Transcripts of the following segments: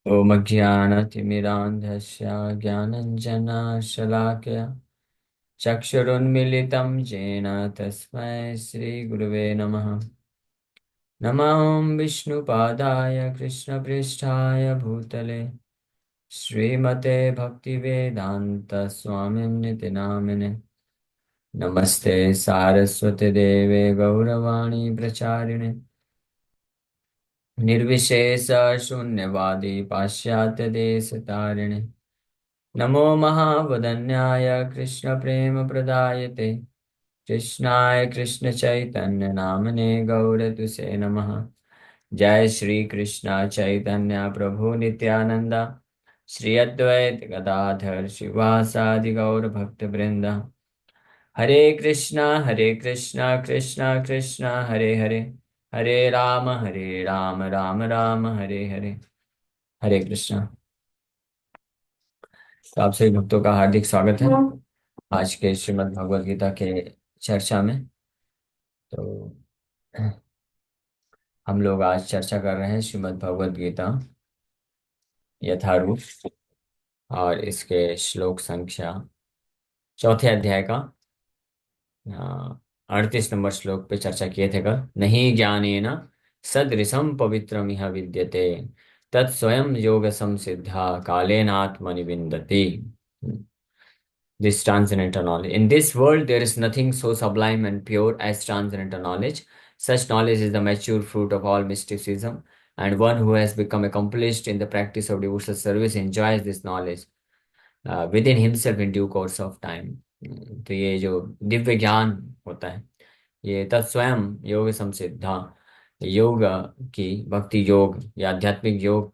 ॐ अज्ञानतिमिरान्धस्य ज्ञानञ्जनशलाकया चक्षुरुन्मिलितं येन तस्मै श्रीगुरुवे नमः। नमः विष्णुपादाय कृष्णपृष्ठाय भूतले श्रीमते भक्तिवेदान्तस्वामिन्निति नामिने। नमस्ते सारस्वती देवे गौरवाणी प्रचारिणे निर्विशेष शून्यवादी पाश्चात्य देश तारिणे। नमो महावदन्याय कृष्णप्रेमप्रदायते कृष्णाय कृष्णचैतन्यनामने गौरतुसे नमः। जय श्री कृष्ण चैतन्य प्रभु नित्यानंद श्री अद्वैत गदाधर शिवासादि गौर भक्त वृंद। हरे कृष्णा कृष्णा कृष्णा हरे हरे, हरे राम राम राम हरे हरे। हरे कृष्णा। तो आप सभी भक्तों का हार्दिक स्वागत है आज के श्रीमद् भगवद गीता के चर्चा में। तो हम लोग आज चर्चा कर रहे हैं श्रीमद् भगवद गीता यथारूप, और इसके श्लोक संख्या चौथे अध्याय का 38 नंबर श्लोक पे चर्चा किए थे। कल नहीं ज्ञानेन सदृशम पवित्रम इह विद्यते तत्स्वयं योग संसिद्धा कालेनात्मनि विन्दति। This transcendental knowledge. In this world, there is nothing so sublime and pure as transcendental knowledge. Such knowledge is the mature fruit of all mysticism, and one who has become accomplished in the practice of devotional service enjoys this knowledge within himself in due course of time. तो ये जो दिव्य ज्ञान होता है, ये तत्स्वयं योग संसिद्धा, योग की भक्ति योग या आध्यात्मिक योग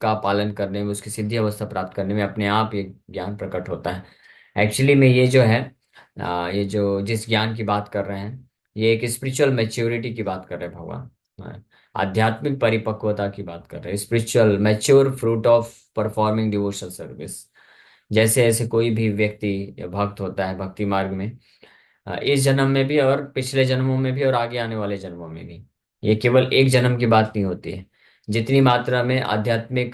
का पालन करने में, उसकी सिद्धि अवस्था प्राप्त करने में अपने आप ये ज्ञान प्रकट होता है। एक्चुअली में ये जो है ये जो जिस ज्ञान की बात कर रहे हैं, ये एक स्पिरिचुअल मैच्योरिटी की बात कर रहे हैं भगवान। आध्यात्मिक परिपक्वता की बात कर रहे हैं, spiritual mature fruit of performing devotional service. जैसे ऐसे कोई भी व्यक्ति या भक्त होता है भक्ति मार्ग में, इस जन्म में भी और पिछले जन्मों में भी और आगे आने वाले जन्मों में भी, ये केवल एक जन्म की बात नहीं होती है। जितनी मात्रा में आध्यात्मिक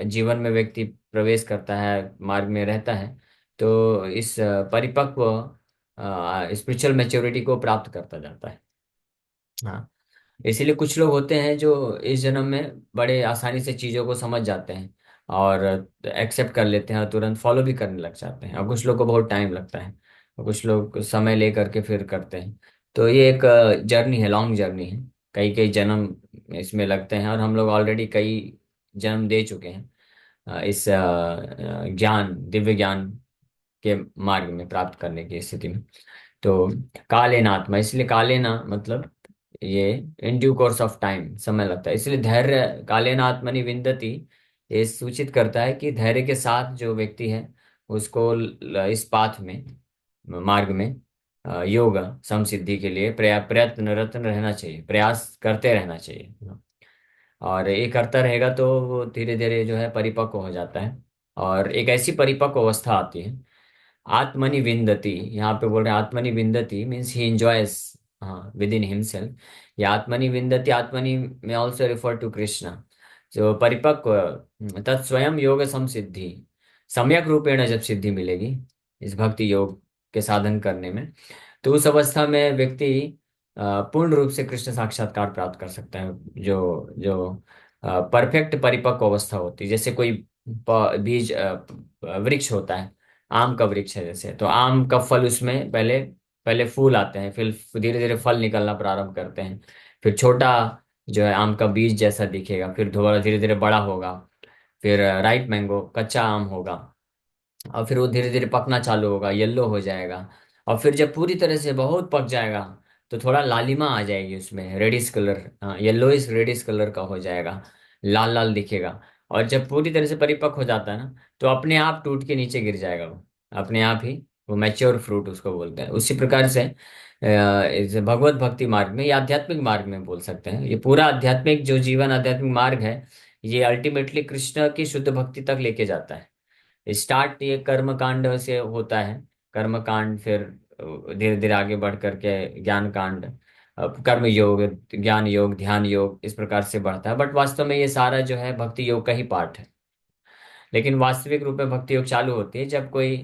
जीवन में व्यक्ति प्रवेश करता है, मार्ग में रहता है, तो इस परिपक्व स्पिरिचुअल मैच्योरिटी को प्राप्त करता जाता है। हाँ, इसीलिए कुछ लोग होते हैं जो इस जन्म में बड़े आसानी से चीज़ों को समझ जाते हैं और एक्सेप्ट कर लेते हैं और तुरंत फॉलो भी करने लग जाते हैं, और कुछ लोग को बहुत टाइम लगता है, और कुछ लोग समय ले करके फिर करते हैं। तो ये एक जर्नी है, लॉन्ग जर्नी है। कई कई जन्म इसमें लगते हैं, और हम लोग ऑलरेडी कई जन्म दे चुके हैं इस ज्ञान, दिव्य ज्ञान के मार्ग में प्राप्त करने की स्थिति में। तो कालीन आत्मा, इसलिए कालीन मतलब ये in due course of time, समय लगता है, इसलिए धैर्य कालीन आत्मनि विन्दति ये सूचित करता है कि धैर्य के साथ जो व्यक्ति है उसको इस पाथ में, मार्ग में योग समसिद्धि के लिए प्रयत्नरत रहना चाहिए, प्रयास करते रहना चाहिए। और ये करता रहेगा तो वो धीरे धीरे जो है परिपक्व हो जाता है, और एक ऐसी परिपक्व अवस्था आती है। आत्मनि विन्दति, यहाँ पे बोल रहे हैं आत्मनि विन्दति means he enjoys within himself. या आत्मनि विन्दति, आत्मनि में ऑल्सो रेफर टू कृष्णा। जो परिपक्व तत्स्वयं योग संसिद्धि, सम्यक रूपेण जब सिद्धि मिलेगी इस भक्ति योग के साधन करने में, तो उस अवस्था में व्यक्ति पूर्ण रूप से कृष्ण साक्षात्कार प्राप्त कर सकता है। जो जो परफेक्ट परिपक्व अवस्था होती है, जैसे कोई बीज वृक्ष होता है, आम का वृक्ष है जैसे, तो आम का फल उसमें पहले पहले फूल आते हैं, फिर धीरे धीरे फल निकलना प्रारंभ करते हैं, फिर छोटा जो है आम का बीज जैसा दिखेगा, फिर दोबारा धीरे धीरे बड़ा होगा, फिर राइट मैंगो कच्चा आम होगा, और फिर वो धीरे धीरे पकना चालू होगा, येलो हो जाएगा, और फिर जब पूरी तरह से बहुत पक जाएगा तो थोड़ा लालिमा आ जाएगी उसमें, reddish colour, yellowish reddish colour का हो जाएगा, लाल लाल दिखेगा। और जब पूरी तरह से परिपक्व हो जाता है ना, तो अपने आप टूट के नीचे गिर जाएगा वो, अपने आप ही। वो मैच्योर फ्रूट उसको बोलते हैं। उसी प्रकार से इस भगवत भक्ति मार्ग में या आध्यात्मिक मार्ग में बोल सकते हैं, ये पूरा आध्यात्मिक जो जीवन आध्यात्मिक मार्ग है, ये अल्टीमेटली कृष्ण की शुद्ध भक्ति तक लेके जाता है। स्टार्ट ये कर्म कांड से होता है, कर्म कांड, फिर धीरे धीरे आगे बढ़ करके ज्ञान कांड, कर्म योग, ज्ञान योग, ध्यान योग इस प्रकार से बढ़ता है। बट वास्तव में ये सारा जो है भक्ति योग का ही पार्ट है। लेकिन वास्तविक रूप में भक्ति योग चालू होती है जब कोई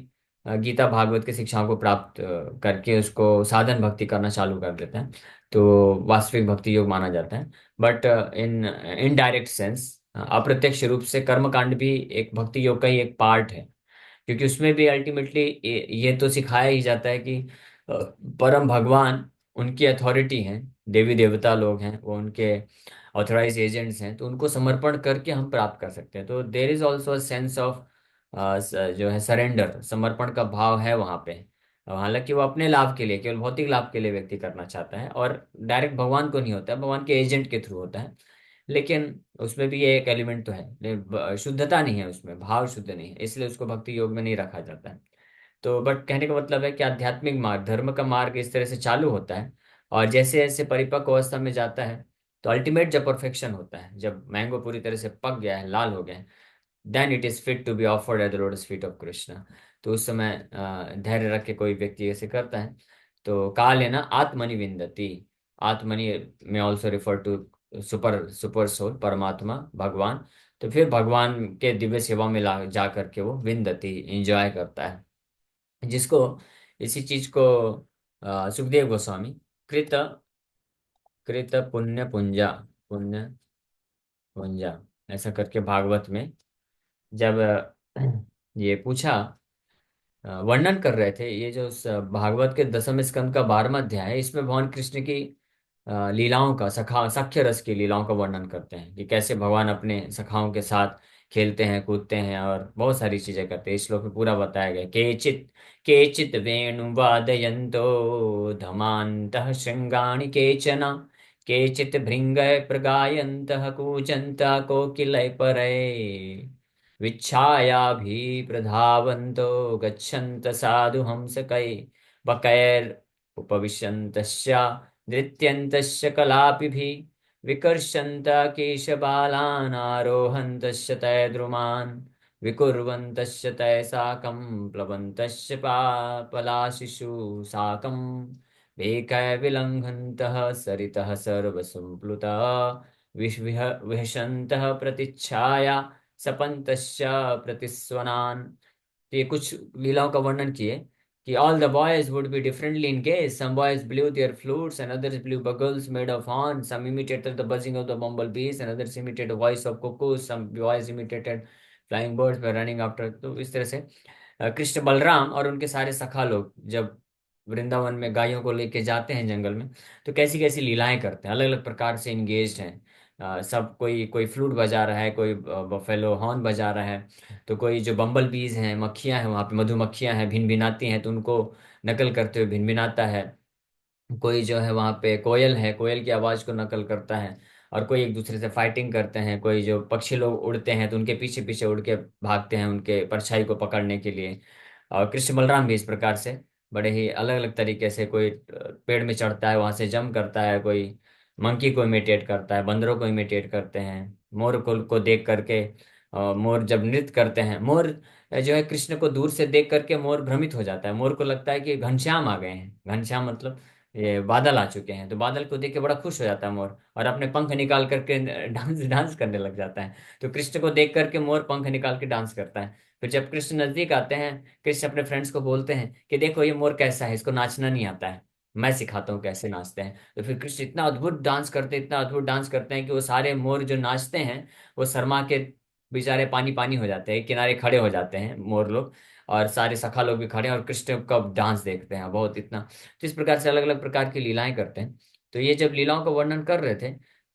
गीता भागवत की शिक्षाओं को प्राप्त करके उसको साधन भक्ति करना चालू कर देता है, तो वास्तविक भक्ति योग माना जाता है। बट इन इनडायरेक्ट सेंस, अप्रत्यक्ष रूप से कर्मकांड भी एक भक्ति योग का ही एक पार्ट है। क्योंकि उसमें भी अल्टीमेटली ये तो सिखाया ही जाता है कि अ, परम भगवान उनकी अथॉरिटी है, देवी देवता लोग हैं वो उनके ऑथराइज एजेंट्स हैं, तो उनको समर्पण करके हम प्राप्त कर सकते हैं। तो there is also sense of जो है सरेंडर, समर्पण का भाव है वहाँ पे। हालांकि वो अपने लाभ के लिए, केवल भौतिक लाभ के लिए व्यक्ति करना चाहता है और डायरेक्ट भगवान को नहीं होता है, भगवान के एजेंट के थ्रू होता है। लेकिन उसमें भी ये एक एलिमेंट तो है, लेकिन शुद्धता नहीं है उसमें, भाव शुद्ध नहीं है, इसलिए उसको भक्ति योग में नहीं रखा जाता है। तो बट कहने का मतलब है कि आध्यात्मिक मार्ग, धर्म का मार्ग इस तरह से चालू होता है, और जैसे जैसे परिपक्व अवस्था में जाता है, तो अल्टीमेट जब परफेक्शन होता है, जब मैंगो पूरी तरह से पक गया है, लाल हो गया है, then it is fit to be offered at the lotus feet of Krishna. तो उस समय धैर्य रख के कोई व्यक्ति ऐसे करता है, तो काल है ना आत्मनि विन्दति। आत्मनि में also refer to super super soul, परमात्मा, भगवान। तो फिर भगवान के दिव्य सेवा में ला जा करके वो विन्दति, इंजॉय करता है, जिसको, इसी चीज को सुखदेव गोस्वामी कृत कृत पुण्य पुंजा, पुण्य पुंजा ऐसा करके भागवत में जब ये पूछा, वर्णन कर रहे थे, ये जो भागवत के दसम स्कंद का 12वां अध्याय है, इसमें भगवान कृष्ण की लीलाओं का, सखा सख्य रस की लीलाओं का वर्णन करते हैं कि कैसे भगवान अपने सखाओं के साथ खेलते हैं, कूदते हैं और बहुत सारी चीजें करते हैं। इस श्लोक में पूरा बताया गया, केचित केचित वेणु वादयन्तो धमान्तः शृंगाणि केचन, केचित् भृङ्गै प्रगायन्तः कूजन्तः कोकिलैः विच्छायाभिप्रधावन्तो गच्छन्तः साधु हंसकै बकैर् उपविशन्तश्च नृत्यन्तश्च कलापिभिः विकर्षन्तः केशबालान् आरोहन्तश्च तैद्रुमान् विकुर्वन्तश्च तैः साकं प्लवन्तश्च पलाशिषु साकं वेकैः विलङ्घन्तः सरितः सर्वसम्प्लुतः विहसन्तः प्रतिच्छाया सपंतश्च प्रतिस्वनान। तो ये कुछ लीलाओं का वर्णन किए कि all the boys would be differently in case. Some boys blew their flutes and others blew bugles made of horn. Some imitated the buzzing of the bumblebees and others imitated the voice of cuckoos. Some boys imitated flying birds by running after. तो इस तरह से कृष्ण बलराम और उनके सारे सखा लोग जब वृंदावन में गायों को लेके जाते हैं जंगल में, तो कैसी कैसी लीलाएं करते हैं, अलग अलग प्रकार से इंगेज्ड हैं। सब, कोई कोई फ्लूट बजा रहा है, कोई बफेलो हॉर्न बजा रहा है, तो कोई जो बम्बल बीज हैं, मक्खियां हैं, वहां पे मधुमक्खियां हैं, भिन भिनाती हैं, तो उनको नकल करते हुए भिन भिनाता है। कोई जो है वहां पे कोयल है, कोयल की आवाज को नकल करता है। और कोई एक दूसरे से फाइटिंग करते हैं, कोई जो पक्षी लोग उड़ते हैं तो उनके पीछे पीछे उड़ के भागते हैं उनके परछाई को पकड़ने के लिए। और कृष्ण बलराम भी इस प्रकार से बड़े ही अलग अलग तरीके से, कोई पेड़ में चढ़ता है वहां से जंप करता है, कोई मंकी को इमिटेट करता है, बंदरों को इमिटेट करते हैं, मोर को देख करके मोर जब नृत्य करते हैं, मोर जो है कृष्ण को दूर से देख करके मोर भ्रमित हो जाता है, मोर को लगता है कि घनश्याम आ गए हैं, घनश्याम मतलब ये बादल आ चुके हैं, तो बादल को देख के बड़ा खुश हो जाता है मोर, और अपने पंख निकाल करके डांस डांस करने लग जाता है। तो कृष्ण को देख करके मोर पंख निकाल के डांस करता है। फिर जब कृष्ण नजदीक आते हैं, कृष्ण अपने फ्रेंड्स को बोलते हैं कि देखो ये मोर कैसा है, इसको नाचना नहीं आता है, मैं सिखाता हूँ कैसे नाचते हैं। तो फिर कृष्ण इतना अद्भुत डांस करते हैं, इतना अद्भुत डांस करते हैं कि वो सारे मोर जो नाचते हैं वो शर्मा के बेचारे पानी पानी हो जाते हैं, किनारे खड़े हो जाते हैं मोर लोग, और सारे सखा लोग भी खड़े हैं और कृष्ण का डांस देखते हैं बहुत इतना। तो इस प्रकार से अलग अलग प्रकार की लीलाएं करते हैं। तो ये जब लीलाओं का वर्णन कर रहे थे,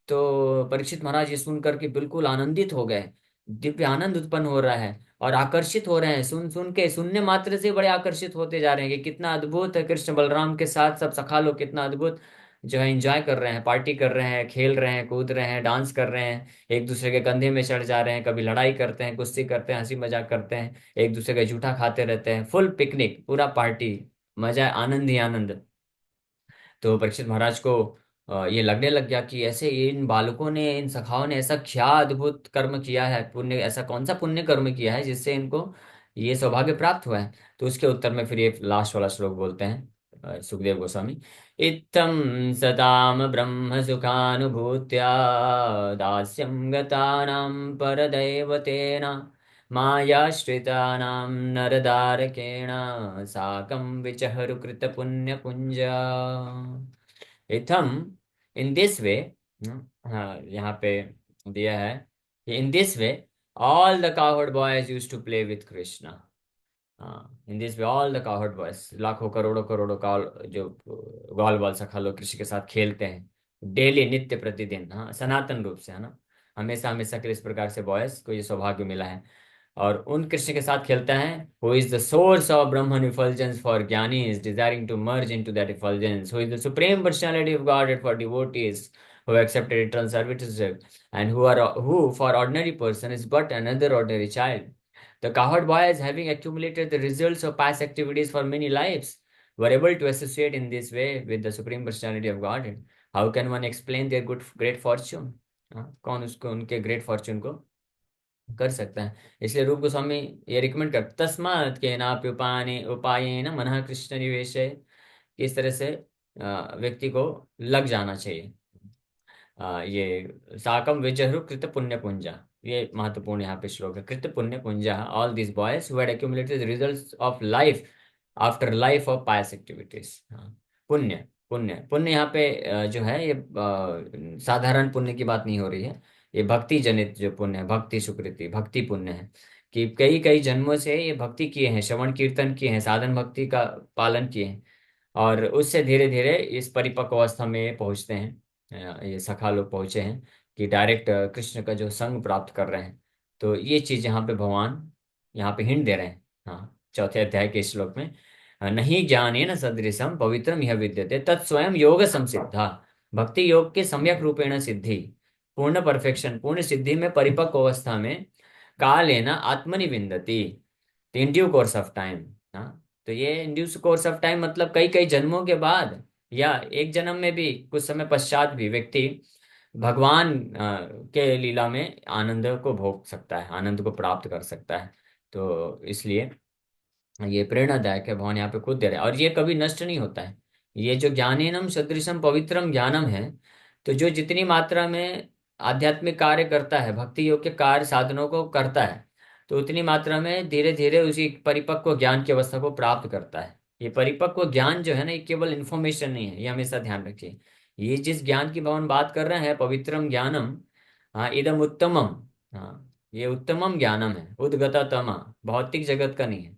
तो परीक्षित महाराज ये सुन करके बिल्कुल आनंदित हो गए, दिव्य आनंद उत्पन्न हो रहा है और आकर्षित हो रहे हैं, सुन सुन के, सुनने मात्र से बड़े आकर्षित होते जा रहे हैं कि कितना अद्भुत है, कृष्ण बलराम के साथ सब सखा लोग कितना अद्भुत जो है एंजॉय कर रहे हैं, पार्टी कर रहे हैं, खेल रहे हैं, कूद रहे हैं, डांस कर रहे हैं, एक दूसरे के कंधे में चढ़ जा रहे हैं, कभी लड़ाई करते हैं, कुश्ती करते हैं, हंसी मजाक करते हैं, एक दूसरे का जूठा खाते रहते हैं, फुल पिकनिक, पूरा पार्टी, मजा, आनंद ही आनंद। तो परीक्षित महाराज को ये लगने लग गया कि ऐसे इन बालकों ने, इन सखाओं ने ऐसा क्या अद्भुत कर्म किया है, पुण्य, ऐसा कौन सा पुण्य कर्म किया है जिससे इनको ये सौभाग्य प्राप्त हुआ है। तो उसके उत्तर में फिर ये लास्ट वाला श्लोक बोलते हैं, सुखदेव गोस्वामी। इत्थं सताम ब्रह्म सुखानुभूत्या दास्यं गतानां परदैवतेन मायाश्रितानां नरदारकेण साकं विचहरु कृतपुण्यपुञ्ज। इत्थम, इन दिस वे, हाँ यहाँ पे दिया है कि in this way all the cowherd boys use to play with Krishna. हाँ, in this way all the cowherd boys, लाखों करोड़ों करोड़ों का जो ग्वाल बाल सखा लोग कृष्ण के साथ खेलते हैं डेली, नित्य प्रतिदिन, हाँ सनातन रूप से, है ना। हमेशा हमेशा के इस प्रकार से बॉयज को ये सौभाग्य मिला है और उन कृष्ण के साथ खेलता है who is the source of Brahman effulgence for jnanis desiring to merge into that effulgence, who is the supreme personality of God for devotees who have accepted eternal servitude, and who for ordinary person is but another ordinary child. The cowherd boys, having accumulated the results of past activities for many lives, were able to associate in this way with the supreme personality of Godhead. How can one explain their great fortune? हाँ, कौन उसको उनके great Fortune को कर सकता है। इसलिए रूप गोस्वामी ये रिकमेंड कर, तस्मात् के नाप्य उपायेन मनः कृष्ण निवेश, इस तरह से व्यक्ति को लग जाना चाहिए। ये साकम विजहरु कृत पुण्य पुंजा, ये महत्वपूर्ण यहाँ पे श्लोक है। कृत पुण्य पुंजा, all this boys who had accumulated the results of life after life of pious activities। पुण्य पुण्य पुण्य यहाँ पे जो है ये साधारण पुण्य की बात नहीं हो रही है। ये भक्ति जनित जो पुण्य है, भक्ति सुकृति, भक्ति पुण्य है कि कई कई जन्मों से ये भक्ति किए हैं, श्रवण कीर्तन किए हैं, साधन भक्ति का पालन किए हैं और उससे धीरे धीरे इस परिपक्व अवस्था में पहुंचते हैं। ये सखा लोग पहुंचे हैं कि डायरेक्ट कृष्ण का जो संग प्राप्त कर रहे हैं। तो ये चीज यहाँ पे भगवान यहाँ पे हिंट दे रहे हैं। हाँ, चौथे अध्याय के श्लोक में, नहीं ज्ञानेन सदृशम पवित्रम यह विद्यते तत्स्वयं योग संसिद्धा। भक्ति योग के सम्यक रूपेण सिद्धि, पूर्ण परफेक्शन, पूर्ण सिद्धि में परिपक्व अवस्था में कालेन आत्मनि विन्दति, in due course of time. हाँ, तो ये in due course of time मतलब कई कई जन्मों के बाद या एक जन्म में भी कुछ समय पश्चात भी व्यक्ति भगवान के लीला में आनंद को भोग सकता है, आनंद को प्राप्त कर सकता है। तो इसलिए ये प्रेरणादायक है, भगवान यहाँ पे खुद दे रहे हैं और ये कभी नष्ट नहीं होता है। ये जो ज्ञानेनम सदृशम पवित्रम ज्ञानम है, तो जो जितनी मात्रा में आध्यात्मिक कार्य करता है, भक्ति योग के कार्य साधनों को करता है, तो उतनी मात्रा में धीरे धीरे उसी परिपक्व ज्ञान की अवस्था को प्राप्त करता है। ये परिपक्व ज्ञान जो है ना, ये केवल इन्फॉर्मेशन नहीं है, ये हमेशा ध्यान रखिए। ये जिस ज्ञान की भगवान बात कर रहे हैं, पवित्रम ज्ञानम, हाँ इदम उत्तमम, हाँ ये उत्तमम ज्ञानम है, उद्गततम, भौतिक जगत का नहीं है।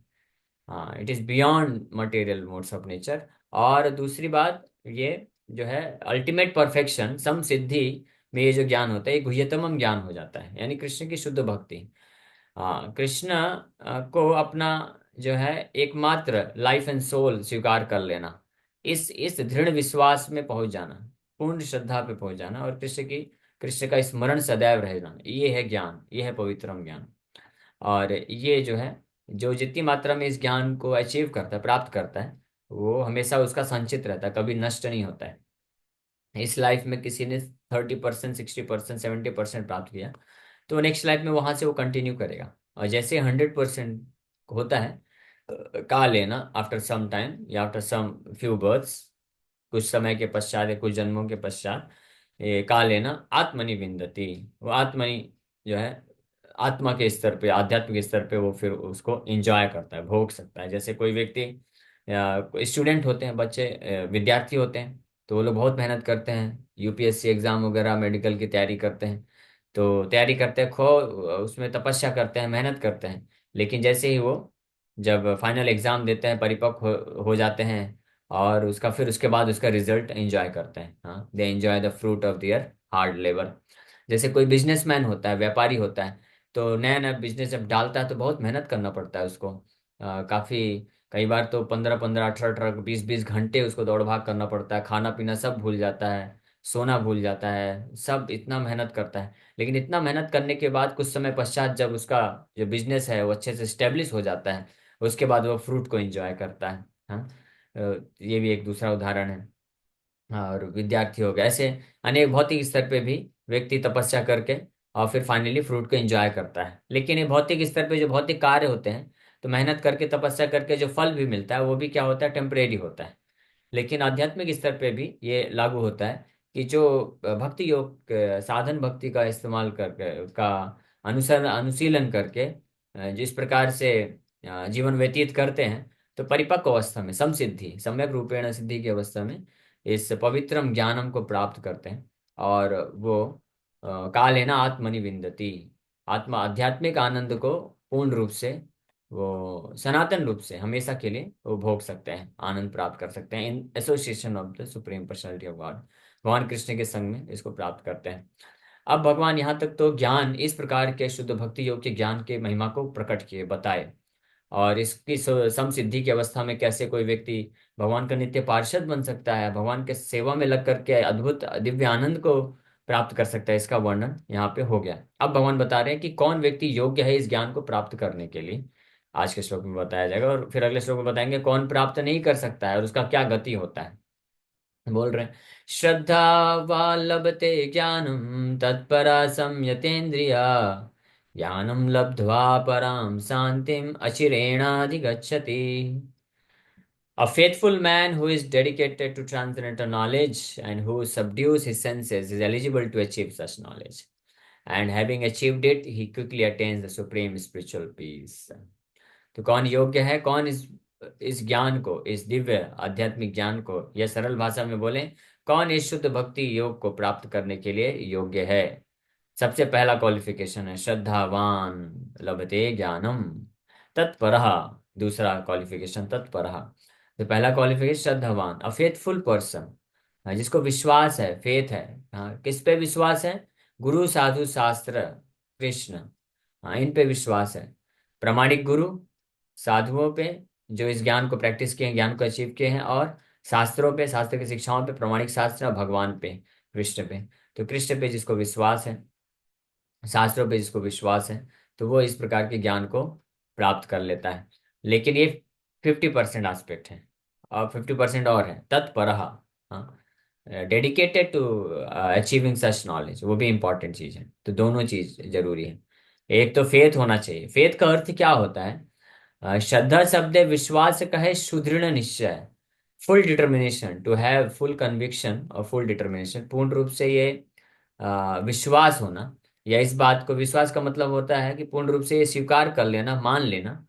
हाँ, it is beyond material modes of nature. और दूसरी बात, ये जो है अल्टीमेट परफेक्शन सम सिद्धि में ये जो ज्ञान होता है, ये गुह्यतमम ज्ञान हो जाता है, यानी कृष्ण की शुद्ध भक्ति। हाँ, कृष्ण को अपना जो है एकमात्र लाइफ एंड सोल स्वीकार कर लेना, इस दृढ़ विश्वास में पहुंच जाना, पूर्ण श्रद्धा पे पहुंच जाना और कृष्ण का स्मरण सदैव रहना, ये है ज्ञान, ये है पवित्रम ज्ञान। और ये जो है, जो जितनी मात्रा में इस ज्ञान को अचीव करता है, प्राप्त करता है, वो हमेशा उसका संचित रहता है, कभी नष्ट नहीं होता है। इस लाइफ में किसी ने 30%, 60%, 70% प्राप्त किया, तो नेक्स्ट लाइफ में वहां से वो कंटिन्यू करेगा। और जैसे 100% होता है, का लेना आफ्टर सम टाइम या आफ्टर सम फ्यू बर्थ्स, कुछ समय के पश्चात या कुछ जन्मों के पश्चात, ये का लेना आत्मनि विन्दति, वो आत्मनि जो है आत्मा के स्तर पे, आध्यात्मिक स्तर पे वो फिर उसको एंजॉय करता है, भोग सकता है। जैसे कोई व्यक्ति या स्टूडेंट होते हैं, बच्चे विद्यार्थी होते हैं, तो वो लोग बहुत मेहनत करते हैं, यूपीएससी एग्जाम वगैरह मेडिकल की तैयारी करते हैं, तो तैयारी करते हैं, खो उसमें तपस्या करते हैं, मेहनत करते हैं। लेकिन जैसे ही वो जब फाइनल एग्जाम देते हैं, परिपक्व हो जाते हैं और उसका फिर उसके बाद उसका रिजल्ट एंजॉय करते हैं। हाँ, they enjoy the fruit of their hard labour. जैसे कोई बिजनेसमैन होता है, व्यापारी होता है, तो नया नया बिजनेस जब डालता है तो बहुत मेहनत करना पड़ता है उसको। काफी, कई बार तो 15-15, 18-18, 20-20 घंटे उसको दौड़ भाग करना पड़ता है, खाना पीना सब भूल जाता है, सोना भूल जाता है, सब इतना मेहनत करता है। लेकिन इतना मेहनत करने के बाद कुछ समय पश्चात जब उसका जो बिजनेस है वो अच्छे से स्टेब्लिश हो जाता है, उसके बाद वो फ्रूट को एंजॉय करता है। हाँ, ये भी एक दूसरा उदाहरण है। हाँ, और विद्यार्थी हो गए, ऐसे अनेक भौतिक स्तर पे भी व्यक्ति तपस्या करके और फिर फाइनली फ्रूट को एंजॉय करता है। लेकिन ये भौतिक स्तर पे जो भौतिक कार्य होते हैं, तो मेहनत करके तपस्या करके जो फल भी मिलता है वो भी क्या होता है, टेम्परेरी होता है। लेकिन आध्यात्मिक स्तर पे भी ये लागू होता है कि जो भक्ति योग साधन भक्ति का इस्तेमाल करके का अनुसरण अनुशीलन करके जिस प्रकार से जीवन व्यतीत करते हैं, तो परिपक्व अवस्था में समसिद्धि सम्यक रूपेण सिद्धि की अवस्था में इस पवित्रम ज्ञानम को प्राप्त करते हैं। और वो कालेन आत्मनि विन्दति, आत्मा आध्यात्मिक आनंद को पूर्ण रूप से, वो सनातन रूप से हमेशा के लिए वो भोग सकते हैं, आनंद प्राप्त कर सकते हैं in association of the supreme personality of God. भगवान कृष्ण के संग में इसको प्राप्त करते हैं। अब भगवान यहाँ तक तो ज्ञान, इस प्रकार के शुद्ध भक्ति योग के ज्ञान के महिमा को प्रकट किए, बताए। और इसकी समसिद्धि की अवस्था में कैसे कोई व्यक्ति भगवान का नित्य पार्षद बन सकता है, भगवान के सेवा में लग करके अद्भुत दिव्य आनंद को प्राप्त कर सकता है, इसका वर्णन यहाँ पे हो गया। अब भगवान बता रहे हैं कि कौन व्यक्ति योग्य है इस ज्ञान को प्राप्त करने के लिए। आज के श्लोक में बताया जाएगा, और फिर अगले श्लोक में बताएंगे कौन प्राप्त नहीं कर सकता है और उसका क्या गति होता है। बोल रहे हैं, श्रद्धा वा लभते ज्ञानम तत्परा संयतेन्द्रिया, ज्ञानम लब्ध्वा पराम शांतिम अचिरेणाधिगच्छति। A faithful man who is dedicated to transcendental knowledge and who subdues his senses is eligible to achieve such knowledge. And having achieved it, he quickly attains the supreme spiritual peace. तो कौन योग्य है, कौन इस ज्ञान को, इस दिव्य आध्यात्मिक ज्ञान को, या सरल भाषा में बोले, कौन इस शुद्ध भक्ति योग को प्राप्त करने के लिए योग्य है। सबसे पहला क्वालिफिकेशन है श्रद्धावान लभते ज्ञानम तत्परः। दूसरा क्वालिफिकेशन तत्परः। तो पहला क्वालिफिकेशन श्रद्धावान, अ फेथफुल पर्सन, जिसको विश्वास है, फेथ है। हाँ, किस पे विश्वास है? गुरु साधु शास्त्र कृष्ण, हाँ, इन पे विश्वास है। प्रामाणिक गुरु, साधुओं पे जो इस ज्ञान को प्रैक्टिस किए हैं, ज्ञान को अचीव किए हैं, और शास्त्रों पे, शास्त्र की शिक्षाओं पे, प्रामाणिक शास्त्र, और भगवान पे, कृष्ण पे। तो कृष्ण पे जिसको विश्वास है, शास्त्रों पे जिसको विश्वास है, तो वो इस प्रकार के ज्ञान को प्राप्त कर लेता है। लेकिन ये 50% एस्पेक्ट है, और 50% और है तत्परः। हाँ, dedicated to achieving such knowledge, वो भी इंपॉर्टेंट चीज है। तो दोनों चीज जरूरी है। एक तो फेथ होना चाहिए। फेथ का अर्थ क्या होता है? श्रद्धा शब्द है विश्वास का है, सुदृढ़ निश्चय, full determination, to have full conviction और फुल डिटर्मिनेशन, पूर्ण रूप से ये विश्वास होना। या इस बात को, विश्वास का मतलब होता है कि पूर्ण रूप से ये स्वीकार कर लेना, मान लेना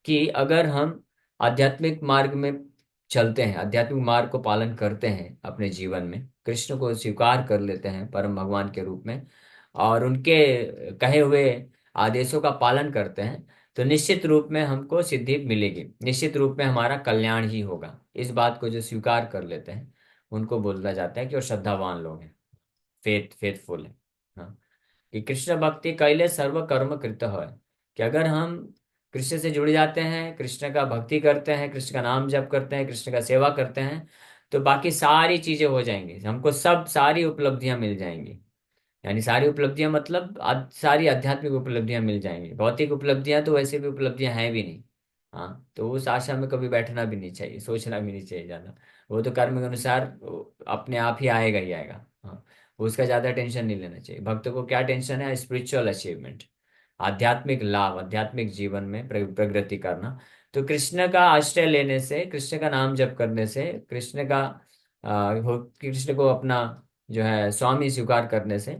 कि अगर हम आध्यात्मिक मार्ग में चलते हैं, आध्यात्मिक मार्ग को पालन करते हैं अपने जीवन में, कृष्ण को स्वीकार कर लेते हैं परम भगवान के रूप में, और उनके कहे हुए आदेशों का पालन करते हैं, तो निश्चित रूप में हमको सिद्धि मिलेगी, निश्चित रूप में हमारा कल्याण ही होगा। इस बात को जो स्वीकार कर लेते हैं उनको बोला जाता है कि वो श्रद्धावान लोग हैं, फेथफुल है। हाँ, कि कृष्ण भक्ति कैले सर्व कर्म कृत है, कि अगर हम कृष्ण से जुड़ जाते हैं, कृष्ण का भक्ति करते हैं, कृष्ण का नाम जप करते हैं, कृष्ण का सेवा करते हैं, तो बाकी सारी चीजें हो जाएंगी, हमको सब सारी उपलब्धियां मिल जाएंगी। यानी सारी उपलब्धियां मतलब सारी आध्यात्मिक उपलब्धियां मिल जाएंगी। भौतिक उपलब्धियां तो वैसे भी उपलब्धियां हैं भी नहीं। हाँ, तो उस आशा में कभी बैठना भी नहीं चाहिए, सोचना भी नहीं चाहिए ज्यादा। वो तो कर्म के अनुसार वो अपने आप ही आएगा ही आएगा। हाँ, उसका ज्यादा टेंशन नहीं लेना चाहिए। भक्त को क्या टेंशन है? स्पिरिचुअल अचीवमेंट, आध्यात्मिक लाभ, आध्यात्मिक जीवन में प्रगति करना। तो कृष्ण का आश्रय लेने से, कृष्ण का नाम जप करने से, कृष्ण को अपना जो है स्वामी स्वीकार करने से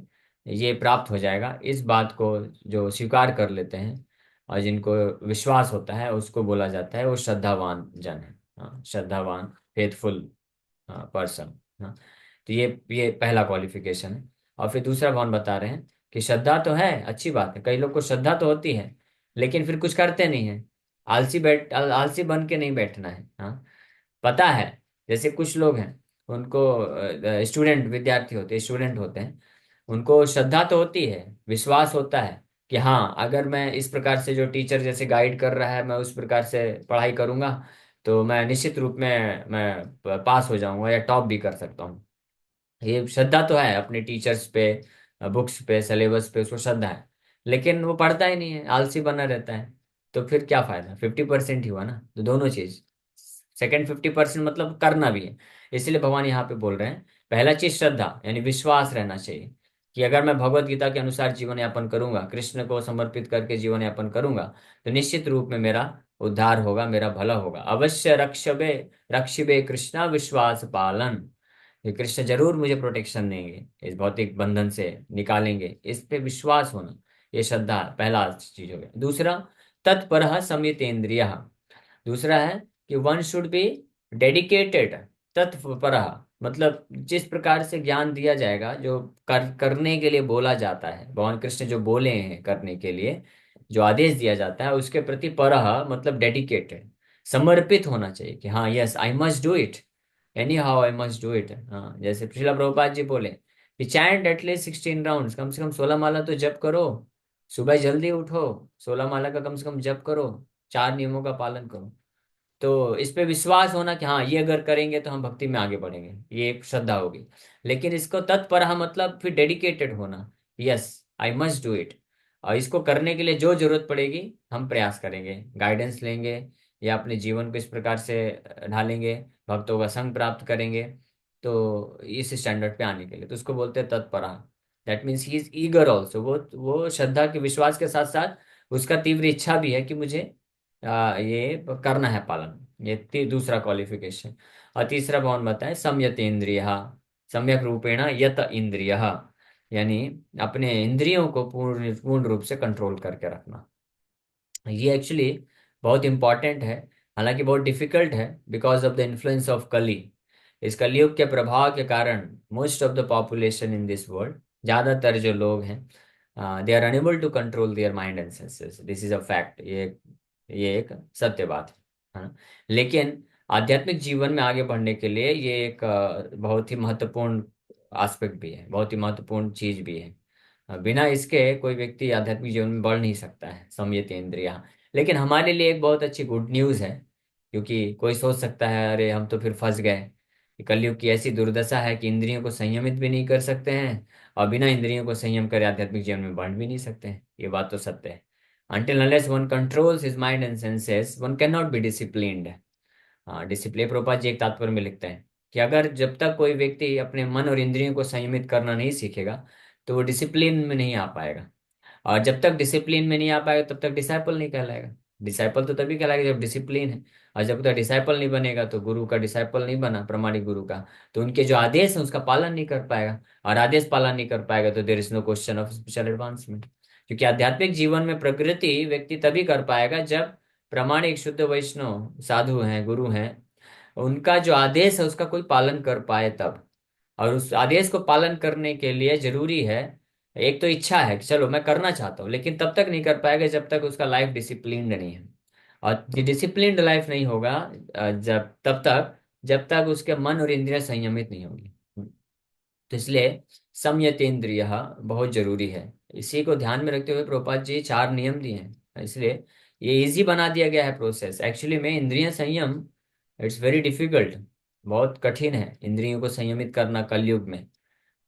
ये प्राप्त हो जाएगा। इस बात को जो स्वीकार कर लेते हैं और जिनको विश्वास होता है, उसको बोला जाता है वो श्रद्धावान जन है। हाँ, श्रद्धावान, फेथफुल पर्सन। हाँ, तो ये पहला क्वालिफिकेशन है। और फिर दूसरा भगवान बता रहे हैं कि श्रद्धा तो है, अच्छी बात है, कई लोग को श्रद्धा तो होती है, लेकिन फिर कुछ करते नहीं है। आलसी बन के नहीं बैठना है। हाँ, पता है, जैसे कुछ लोग हैं, उनको स्टूडेंट, विद्यार्थी होते हैं, स्टूडेंट होते हैं, उनको श्रद्धा तो होती है, विश्वास होता है कि हाँ, अगर मैं इस प्रकार से, जो टीचर जैसे गाइड कर रहा है, मैं उस प्रकार से पढ़ाई करूंगा, तो मैं निश्चित रूप में मैं पास हो जाऊंगा या टॉप भी कर सकता हूँ। ये श्रद्धा तो है अपने टीचर्स पे, बुक्स पे, सिलेबस पे, उसको श्रद्धा है। लेकिन वो पढ़ता ही नहीं है, आलसी बना रहता है। तो फिर क्या फायदा? 50% ही हुआ ना। तो दोनों चीज, सेकेंड 50% मतलब करना भी है। इसलिए भगवान यहाँ पे बोल रहे हैं, पहला चीज श्रद्धा, यानी विश्वास रहना चाहिए कि अगर मैं भगवत गीता के अनुसार जीवन यापन करूंगा, कृष्ण को समर्पित करके जीवन यापन करूंगा, तो निश्चित रूप में मेरा उद्धार होगा, मेरा भला होगा। अवश्य रक्षबे रक्षिबे कृष्णा विश्वास पालन। ये कृष्ण जरूर मुझे प्रोटेक्शन देंगे, इस भौतिक बंधन से निकालेंगे, इस पे विश्वास होना, ये श्रद्धा पहला चीज हो गया। दूसरा, तत्परः संयतेन्द्रिय। दूसरा है कि वन शुड बी डेडिकेटेड, तत्परः, मतलब जिस प्रकार से ज्ञान दिया जाएगा, जो करने के लिए बोला जाता है, भगवान कृष्ण जो बोले हैं करने के लिए, जो आदेश दिया जाता है उसके प्रति परह मतलब डेडिकेटेड, समर्पित होना चाहिए कि हाँ yes I must do it, any how I must do it. हाँ, जैसे श्रीला प्रभुपाद जी बोले कि चैंट एटलीस्ट 16 राउंड्स, कम से कम 16 माला तो जप करो, सुबह जल्दी उठो, 16 माला का कम से कम जप करो, 4 नियमों का पालन करो। तो इस पे विश्वास होना कि हाँ ये अगर करेंगे तो हम भक्ति में आगे बढ़ेंगे, ये एक श्रद्धा होगी। लेकिन इसको तत्परः मतलब फिर डेडिकेटेड होना, yes I must do it, और इसको करने के लिए जो जरूरत पड़ेगी हम प्रयास करेंगे, गाइडेंस लेंगे, या अपने जीवन को इस प्रकार से ढालेंगे, भक्तों का संग प्राप्त करेंगे, तो इस स्टैंडर्ड पे आने के लिए, तो उसको बोलते हैं तत्परः। That means he is eager also, वो श्रद्धा के विश्वास के साथ साथ उसका तीव्र इच्छा भी है कि मुझे ये करना है पालन। ये दूसरा क्वालिफिकेशन। और तीसरा भगवान बताए संयत इंद्रिय, सम्यक रूपेण यत इंद्रिय, यानी अपने इंद्रियों को पूर्ण पूर्ण रूप से कंट्रोल करके रखना। ये एक्चुअली बहुत इंपॉर्टेंट है, हालांकि बहुत डिफिकल्ट है, because of the influence of Kali. इस कलयुग के प्रभाव के कारण most of the population in this world, ज्यादातर जो लोग हैं, they are unable to control their mind and senses, this is a fact. ये एक सत्य बात है ना। लेकिन आध्यात्मिक जीवन में आगे बढ़ने के लिए ये एक बहुत ही महत्वपूर्ण एस्पेक्ट भी है, बहुत ही महत्वपूर्ण चीज भी है। बिना इसके कोई व्यक्ति आध्यात्मिक जीवन में बढ़ नहीं सकता है, संयत इंद्रिया। लेकिन हमारे लिए एक बहुत अच्छी गुड न्यूज़ है, क्योंकि कोई सोच सकता है अरे हम तो फिर फंस गए, कि कलयुग की ऐसी दुर्दशा है कि इंद्रियों को संयमित भी नहीं कर सकते हैं, और बिना इंद्रियों को संयम करे आध्यात्मिक जीवन में बढ़ भी नहीं सकते हैं। ये बात तो सत्य है। Until unless one controls his mind and senses, one cannot be disciplined। हाँ, डिसिप्लिन, प्रभुपाद जी एक तात्पर्य में लिखते हैं कि अगर जब तक कोई व्यक्ति अपने मन और इंद्रियों को संयमित करना नहीं सीखेगा, तो वो डिसिप्लिन में नहीं आ पाएगा। और जब तक डिसिप्लिन में नहीं आ पाएगा तब तक डिसाइपल नहीं कहलाएगा। डिसाइपल तो तभी कहलाएगा जब डिसिप्लिन है। और जब तक डिसाइपल नहीं बनेगा तो गुरु का डिसाइपल नहीं बना, प्रमाणिक गुरु का, तो उनके जो आदेश है उसका पालन नहीं कर पाएगा। और आदेश पालन नहीं कर पाएगा तो there is no question of spiritual advancement. क्योंकि आध्यात्मिक जीवन में प्रगति व्यक्ति तभी कर पाएगा जब प्रमाणिक शुद्ध वैष्णव साधु हैं, गुरु हैं, उनका जो आदेश है उसका कोई पालन कर पाए तब। और उस आदेश को पालन करने के लिए जरूरी है, एक तो इच्छा है कि चलो मैं करना चाहता हूँ, लेकिन तब तक नहीं कर पाएगा जब तक उसका लाइफ डिसिप्लिन्ड नहीं है। और ये डिसिप्लिन्ड लाइफ नहीं होगा जब तब तक जब तक उसके मन और इंद्रियां संयमित नहीं होंगी। तो इसलिए संयत इंद्रिय बहुत जरूरी है। इसी को ध्यान में रखते हुए प्रभुपाद जी 4 नियम दिए हैं, इसलिए ये इजी बना दिया गया है प्रोसेस। एक्चुअली में इंद्रिय संयम, इट्स वेरी डिफिकल्ट, बहुत कठिन है इंद्रियों को संयमित करना कलयुग में।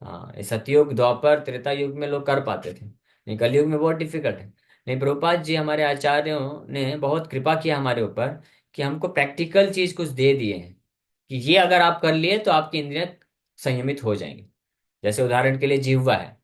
हाँ, ये सतयुग द्वापर त्रेता युग में लोग कर पाते थे, नहीं कलयुग में बहुत डिफिकल्ट है। नहीं, प्रभुपाद जी हमारे आचार्यों ने बहुत कृपा किया हमारे ऊपर, कि हमको प्रैक्टिकल चीज कुछ दे दिए हैं, कि ये अगर आप कर लिए तो आपकी इंद्रियां संयमित हो जाएंगी। जैसे उदाहरण के लिए जिह्वा है,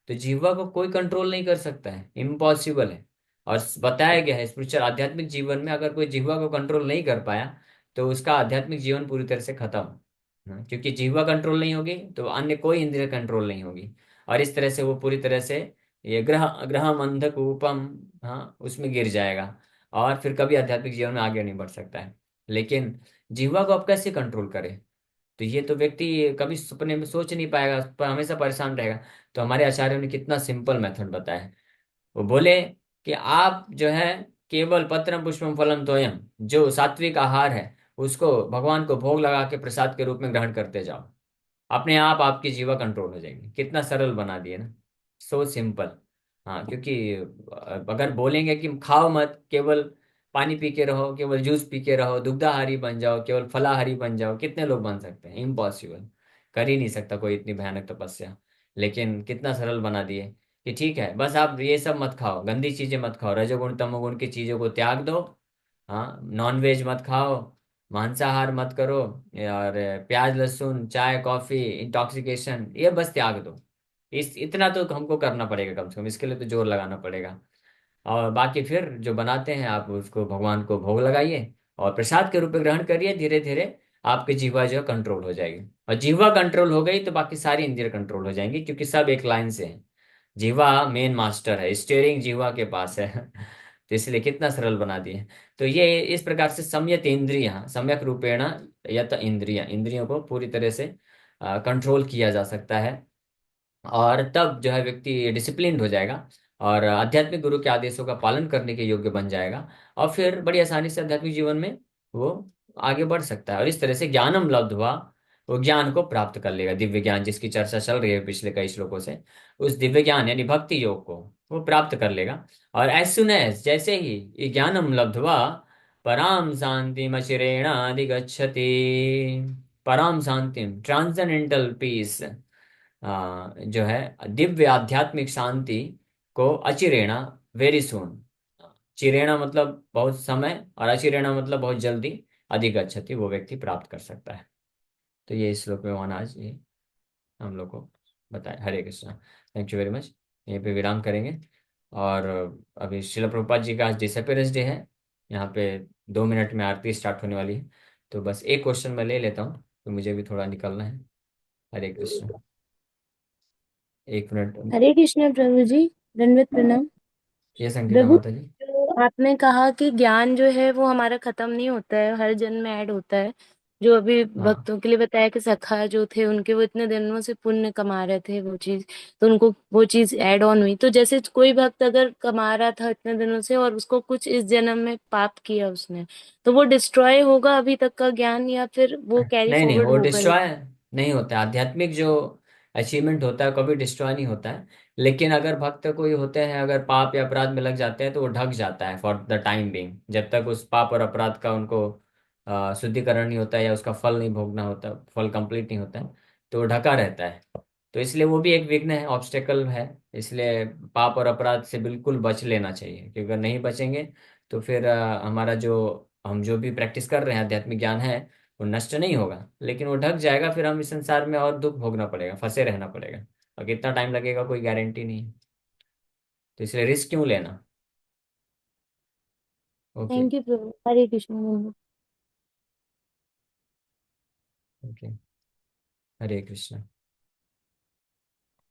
तो जिह्वा को कोई कंट्रोल नहीं कर सकता है, इम्पॉसिबल है। और बताया गया है स्पिरिचुअल आध्यात्मिक जीवन में अगर कोई जिह्वा को कंट्रोल नहीं कर पाया तो उसका आध्यात्मिक जीवन पूरी तरह से खत्म। क्योंकि जिह्वा कंट्रोल नहीं होगी तो अन्य कोई इंद्रिय कंट्रोल नहीं होगी, और इस तरह से वो पूरी तरह से ये ग्रह ग्रह अंधकूपम, हाँ उसमें गिर जाएगा, और फिर कभी आध्यात्मिक जीवन में आगे नहीं बढ़ सकता है। लेकिन जिह्वा को आप कैसे कंट्रोल करें, तो ये तो व्यक्ति कभी सपने में सोच नहीं पाएगा, पर हमेशा परेशान रहेगा। तो हमारे आचार्यों ने कितना सिंपल मेथड बताया है। वो बोले कि आप जो है केवल पत्रम पुष्पम फलम तोयम, जो सात्विक आहार है उसको भगवान को भोग लगा के प्रसाद के रूप में ग्रहण करते जाओ, अपने आप आपकी जीवा कंट्रोल हो जाएगी। कितना सरल बना दिए ना, सो सिंपल। हाँ, क्योंकि अगर बोलेंगे कि खाओ मत, केवल पानी पी के रहो, केवल जूस पी के रहो, दुग्धाहारी बन जाओ, केवल फलाहारी बन जाओ, कितने लोग बन सकते हैं? इम्पॉसिबल, कर ही नहीं सकता कोई इतनी भयानक तपस्या। लेकिन कितना सरल बना दिए कि ठीक है बस आप ये सब मत खाओ, गंदी चीजें मत खाओ, रजोगुण तमोगुण की चीजों को त्याग दो। हाँ, नॉन वेज मत खाओ, मांसाहार मत करो, और प्याज लहसुन चाय कॉफी इंटॉक्सिकेशन ये बस त्याग दो। इस इतना तो हमको करना पड़ेगा, कम से कम इसके लिए तो जोर लगाना पड़ेगा। और बाकी फिर जो बनाते हैं आप उसको भगवान को भोग लगाइए और प्रसाद के रूप में ग्रहण करिए। धीरे धीरे आपकी जीवा जो है कंट्रोल हो जाएगी, और जीवा कंट्रोल हो गई तो बाकी सारी इंद्रिय कंट्रोल हो जाएंगी, क्योंकि सब एक लाइन से है। जीवा मेन मास्टर है, स्टीयरिंग जीवा के पास है। तो इसलिए कितना सरल बना दिए। तो ये इस प्रकार से संयत इंद्रिय, सम्यक रूपेण यत इंद्रिय, इंद्रियों को पूरी तरह से कंट्रोल किया जा सकता है। और तब जो है व्यक्ति डिसिप्लिन्ड हो जाएगा और आध्यात्मिक गुरु के आदेशों का पालन करने के योग्य बन जाएगा। और फिर बड़ी आसानी से आध्यात्मिक जीवन में वो आगे बढ़ सकता है, और इस तरह से ज्ञानम लब्ध्वा, वो ज्ञान को प्राप्त कर लेगा। दिव्य ज्ञान जिसकी चर्चा चल रही है पिछले कई श्लोकों से, उस दिव्य ज्ञान यानी भक्ति योग को वो प्राप्त कर लेगा। और एज सुन एज, जैसे ही ये ज्ञानम लब्ध्वा पराम शांतिम अधिगच्छति, पराम शांतिम ट्रांसेंडेंटल पीस, जो है दिव्य आध्यात्मिक शांति को अचिरेणा, वेरी सुन, चिरेणा मतलब बहुत समय और अचिरेणा मतलब बहुत जल्दी, अधिगच्छति वो व्यक्ति प्राप्त कर सकता है। तो ये इस श्लोक में भगवान आज ये हम लोग को बताया। Hare Krishna. Thank you very much. यहीं पे विराम करेंगे। और अभी शिला प्रभुपाद जी का आज डिसअपियरेंस डे है। यहाँ पे 2 मिनट में आरती स्टार्ट होने वाली है। तो बस एक क्वेश्चन मैं ले लेता हूँ, तो मुझे भी थोड़ा निकलना है। हरे कृष्णा। 1 मिनट। हरे कृष्ण प्रभु जी, दंडवत प्रणाम। ये संगीता प्रभु, माता जी। जो आपने कहा कि ज्ञान जो है वो हमारा खत्म नहीं होता है, हर जन्म में ऐड होता है। जो अभी हाँ। भक्तों के लिए बताया कि सखा जो थे उनके, वो इतने जन्मों से पुण्य कमा रहे थे वो चीज, तो उनको वो चीज ऐड ऑन हुई। तो जैसे कोई भक्त अगर कमा रहा था इतने दिनों से और उसको कुछ इस जन्म में पाप किया उसने, तो वो डिस्ट्रॉय होगा अभी तक का ज्ञान, या फिर वो कैरी नहीं नहीं, फॉरवर्ड वो होगा ही? डिस्ट्रॉय नहीं होता है। आध्यात्मिक जो अचीवमेंट होता है कभी डिस्ट्रॉय नहीं होता है। लेकिन अगर भक्त कोई होते हैं, अगर पाप या अपराध में लग जाते हैं, तो वो ढक जाता है फॉर द टाइम बिंग, जब तक उस पाप और अपराध का उनको शुद्धिकरण नहीं होता है या उसका फल नहीं भोगना होता, फल कंप्लीट नहीं होता है, तो वो ढका रहता है। तो इसलिए वो भी एक विघ्न है, ऑब्स्टेकल है। इसलिए पाप और अपराध से बिल्कुल बच लेना चाहिए, क्योंकि अगर नहीं बचेंगे तो फिर हमारा जो हम जो भी प्रैक्टिस कर रहे हैं आध्यात्मिक ज्ञान है, वो नष्ट नहीं होगा, लेकिन वो ढक जाएगा। फिर हम इस संसार में और दुख भोगना पड़ेगा, फंसे रहना पड़ेगा, और कितना टाइम लगेगा कोई गारंटी नहीं है। तो इसलिए रिस्क क्यों लेना। Okay. Thank you Prabhu. Hare Krishna. Okay. Hare Krishna.